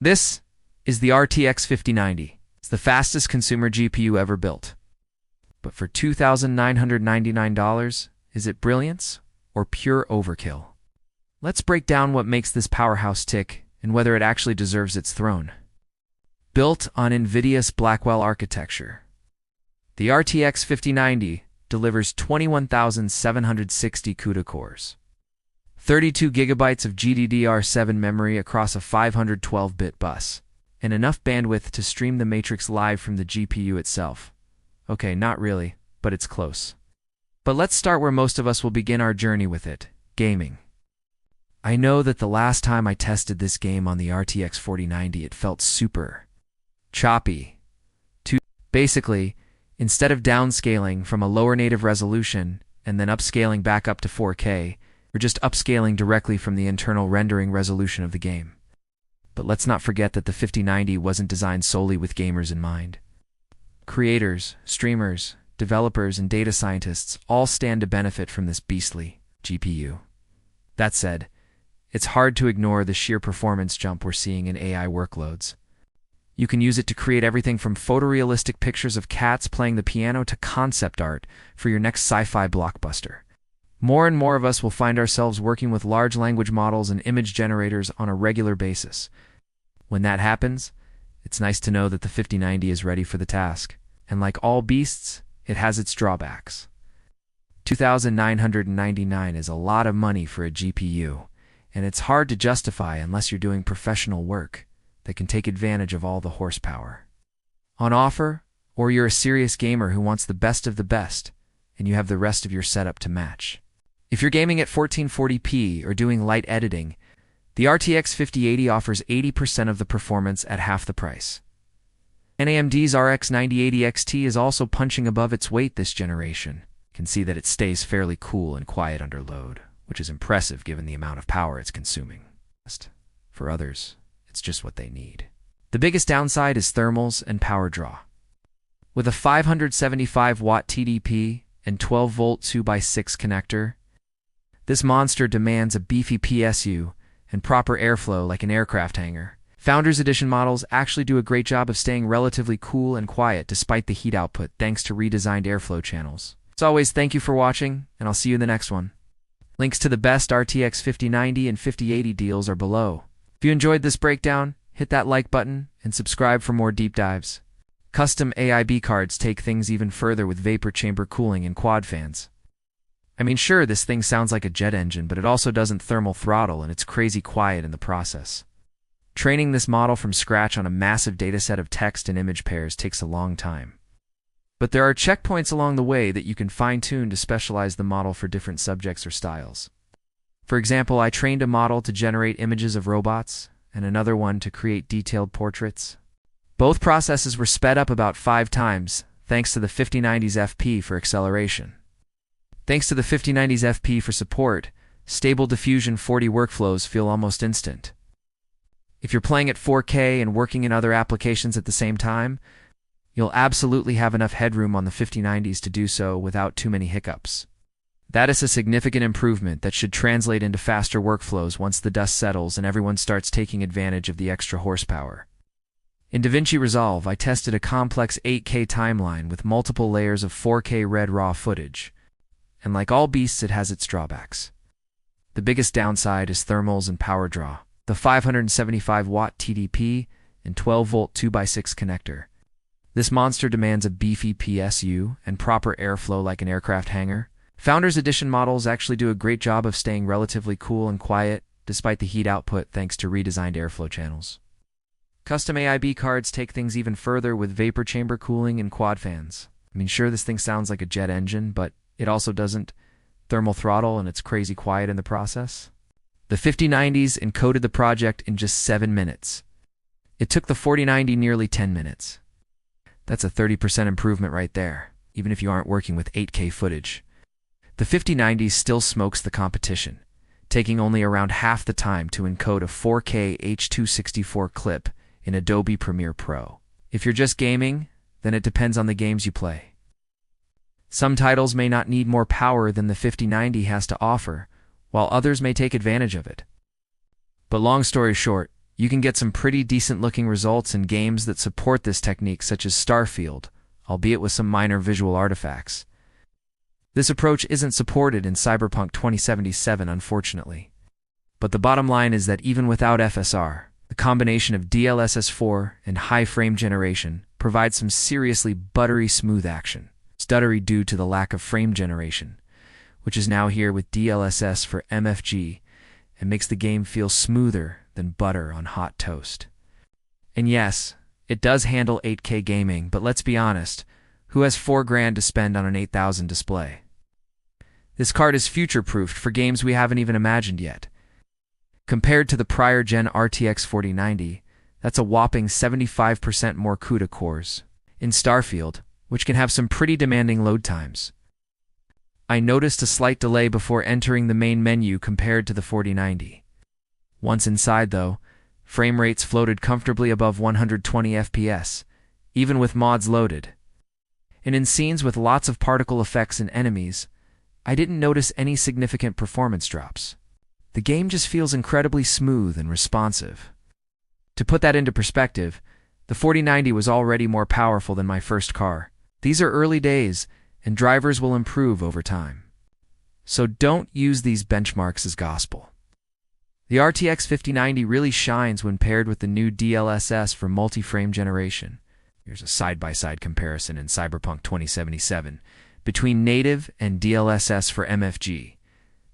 This is the RTX 5090. It's the fastest consumer GPU ever built. But for $2,999, is it brilliance or pure overkill? Let's break down what makes this powerhouse tick and whether it actually deserves its throne. Built on NVIDIA's Blackwell architecture, the RTX 5090 delivers 21,760 CUDA cores, 32 gigabytes of GDDR7 memory across a 512-bit bus, and enough bandwidth to stream the Matrix live from the GPU itself. Okay, not really, but it's close. But let's start where most of us will begin our journey with it: gaming. I know that the last time I tested this game on the RTX 4090, it felt super choppy. Basically, instead of downscaling from a lower native resolution and then upscaling back up to 4K, we're just upscaling directly from the internal rendering resolution of the game. But let's not forget that the 5090 wasn't designed solely with gamers in mind. Creators, streamers, developers, and data scientists all stand to benefit from this beastly GPU. That said, it's hard to ignore the sheer performance jump we're seeing in AI workloads. You can use it to create everything from photorealistic pictures of cats playing the piano to concept art for your next sci-fi blockbuster. More and more of us will find ourselves working with large language models and image generators on a regular basis. When that happens, it's nice to know that the 5090 is ready for the task. And like all beasts, it has its drawbacks. $2,999 is a lot of money for a GPU, and it's hard to justify unless you're doing professional work that can take advantage of all the horsepower on offer, or you're a serious gamer who wants the best of the best, and you have the rest of your setup to match. If you're gaming at 1440p or doing light editing, the RTX 5080 offers 80% of the performance at half the price. AMD's RX 9080 XT is also punching above its weight this generation. You can see that it stays fairly cool and quiet under load, which is impressive given the amount of power it's consuming. For others, it's just what they need. The biggest downside is thermals and power draw. With a 575-watt TDP and 12-volt 2x6 connector, this monster demands a beefy PSU and proper airflow like an aircraft hangar. Founders Edition models actually do a great job of staying relatively cool and quiet despite the heat output thanks to redesigned airflow channels. As always, thank you for watching, and I'll see you in the next one. Links to the best RTX 5090 and 5080 deals are below. If you enjoyed this breakdown, hit that like button and subscribe for more deep dives. Custom AIB cards take things even further with vapor chamber cooling and quad fans. I mean, sure, this thing sounds like a jet engine, but it also doesn't thermal throttle, and it's crazy quiet in the process. Training this model from scratch on a massive dataset of text and image pairs takes a long time. But there are checkpoints along the way that you can fine-tune to specialize the model for different subjects or styles. For example, I trained a model to generate images of robots, and another one to create detailed portraits. Both processes were sped up about 5 times, thanks to the 5090's FP for acceleration. Thanks to the 5090's FP for support, Stable Diffusion 40 workflows feel almost instant. If you're playing at 4K and working in other applications at the same time, you'll absolutely have enough headroom on the 5090s to do so without too many hiccups. That is a significant improvement that should translate into faster workflows once the dust settles and everyone starts taking advantage of the extra horsepower. In DaVinci Resolve, I tested a complex 8K timeline with multiple layers of 4K red raw footage. And like all beasts, it has its drawbacks. The biggest downside is thermals and power draw. The 575-watt TDP and 12-volt 2x6 connector. This monster demands a beefy PSU and proper airflow like an aircraft hangar. Founders Edition models actually do a great job of staying relatively cool and quiet despite the heat output thanks to redesigned airflow channels. Custom AIB cards take things even further with vapor chamber cooling and quad fans. I mean, sure, this thing sounds like a jet engine, but it also doesn't thermal throttle, and it's crazy quiet in the process. The 5090s encoded the project in just 7 minutes. It took the 4090 nearly 10 minutes. That's a 30% improvement right there, even if you aren't working with 8K footage. The 5090 still smokes the competition, taking only around half the time to encode a 4K H.264 clip in Adobe Premiere Pro. If you're just gaming, then it depends on the games you play. Some titles may not need more power than the 5090 has to offer, while others may take advantage of it. But long story short, You can get some pretty decent-looking results in games that support this technique, such as Starfield, albeit with some minor visual artifacts. This approach isn't supported in Cyberpunk 2077, unfortunately. But the bottom line is that even without FSR, the combination of DLSS 4 and high frame generation provides some seriously buttery smooth action. Stuttery due to the lack of frame generation, which is now here with DLSS for MFG, and makes the game feel smoother than butter on hot toast. And yes, it does handle 8K gaming, but let's be honest, who has $4,000 to spend on an 8000 display? This card is future-proofed for games we haven't even imagined yet. Compared to the prior-gen RTX 4090, that's a whopping 75% more CUDA cores in Starfield, which can have some pretty demanding load times. I noticed a slight delay before entering the main menu compared to the 4090. Once inside, though, frame rates floated comfortably above 120 FPS, even with mods loaded. And in scenes with lots of particle effects and enemies, I didn't notice any significant performance drops. The game just feels incredibly smooth and responsive. To put that into perspective, the 4090 was already more powerful than my first car. These are early days, and drivers will improve over time. So don't use these benchmarks as gospel. The RTX 5090 really shines when paired with the new DLSS for multi-frame generation. Here's a side-by-side comparison in Cyberpunk 2077 between native and DLSS for MFG.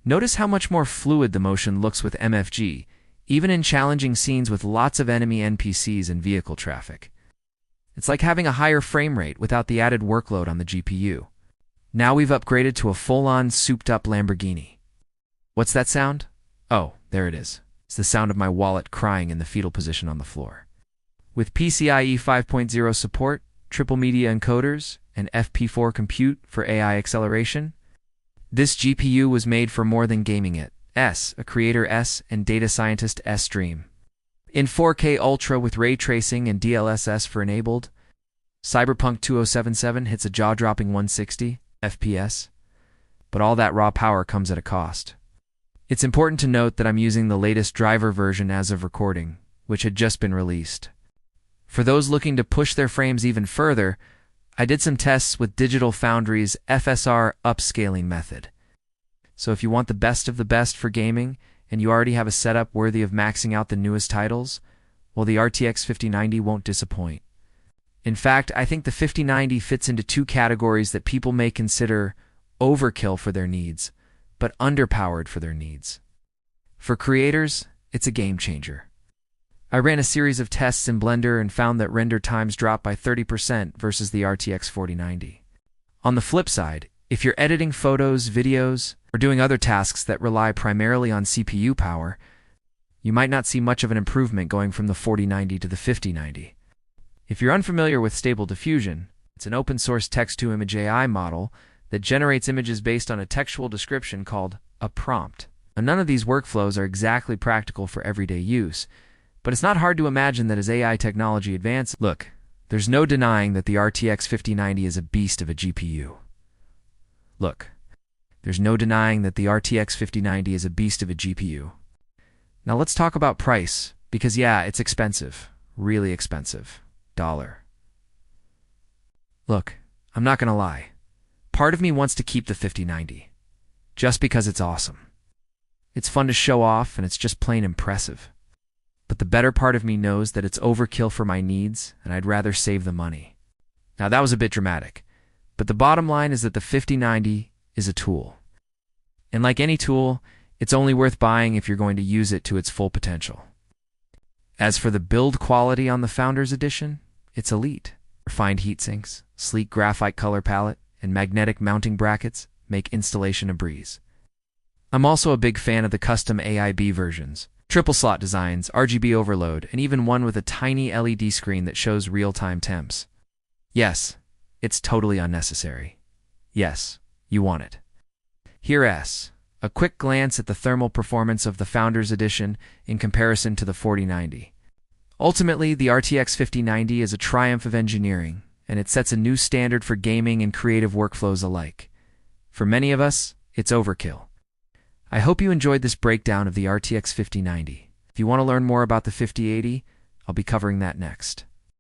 Notice how much more fluid the motion looks with MFG, even in challenging scenes with lots of enemy NPCs and vehicle traffic. It's like having a higher frame rate without the added workload on the GPU. Now we've upgraded to a full-on souped-up Lamborghini. What's that sound? Oh, there it is. It's the sound of my wallet crying in the fetal position on the floor. With PCIe 5.0 support, triple media encoders, and FP4 compute for AI acceleration, this GPU was made for more than gaming it. A creator S and data scientist S dream. In 4K Ultra with ray tracing and DLSS for enabled, Cyberpunk 2077 hits a jaw-dropping 160 FPS, but all that raw power comes at a cost. It's important to note that I'm using the latest driver version as of recording, which had just been released. For those looking to push their frames even further, I did some tests with Digital Foundry's FSR upscaling method. So if you want the best of the best for gaming, and you already have a setup worthy of maxing out the newest titles, well, the RTX 5090 won't disappoint. In fact, I think the 5090 fits into two categories that people may consider overkill for their needs, but underpowered for their needs. For creators, it's a game changer. I ran a series of tests in Blender and found that render times dropped by 30% versus the RTX 4090. On the flip side, if you're editing photos, videos, or doing other tasks that rely primarily on CPU power, you might not see much of an improvement going from the 4090 to the 5090. If you're unfamiliar with Stable Diffusion, it's an open-source text-to-image AI model that generates images based on a textual description called a prompt. Now, none of these workflows are exactly practical for everyday use, but it's not hard to imagine that as AI technology advances, look, there's no denying that the RTX 5090 is a beast of a GPU. Look, there's no denying that the RTX 5090 is a beast of a GPU. Now let's talk about price, because yeah, it's expensive. Really expensive. Dollar. Look, I'm not gonna lie. Part of me wants to keep the 5090, just because it's awesome. It's fun to show off, and it's just plain impressive. But the better part of me knows that it's overkill for my needs, and I'd rather save the money. Now that was a bit dramatic, but the bottom line is that the 5090 is a tool. And like any tool, it's only worth buying if you're going to use it to its full potential. As for the build quality on the Founders Edition, it's elite. Refined heatsinks, sleek graphite color palette, and magnetic mounting brackets make installation a breeze. I'm also a big fan of the custom AIB versions. Triple slot designs, RGB overload, and even one with a tiny LED screen that shows real-time temps. Yes, it's totally unnecessary. Yes, you want it. Here's a quick glance at the thermal performance of the Founders Edition in comparison to the 4090. Ultimately, the RTX 5090 is a triumph of engineering, and it sets a new standard for gaming and creative workflows alike. For many of us, it's overkill. I hope you enjoyed this breakdown of the RTX 5090. If you want to learn more about the 5080, I'll be covering that next.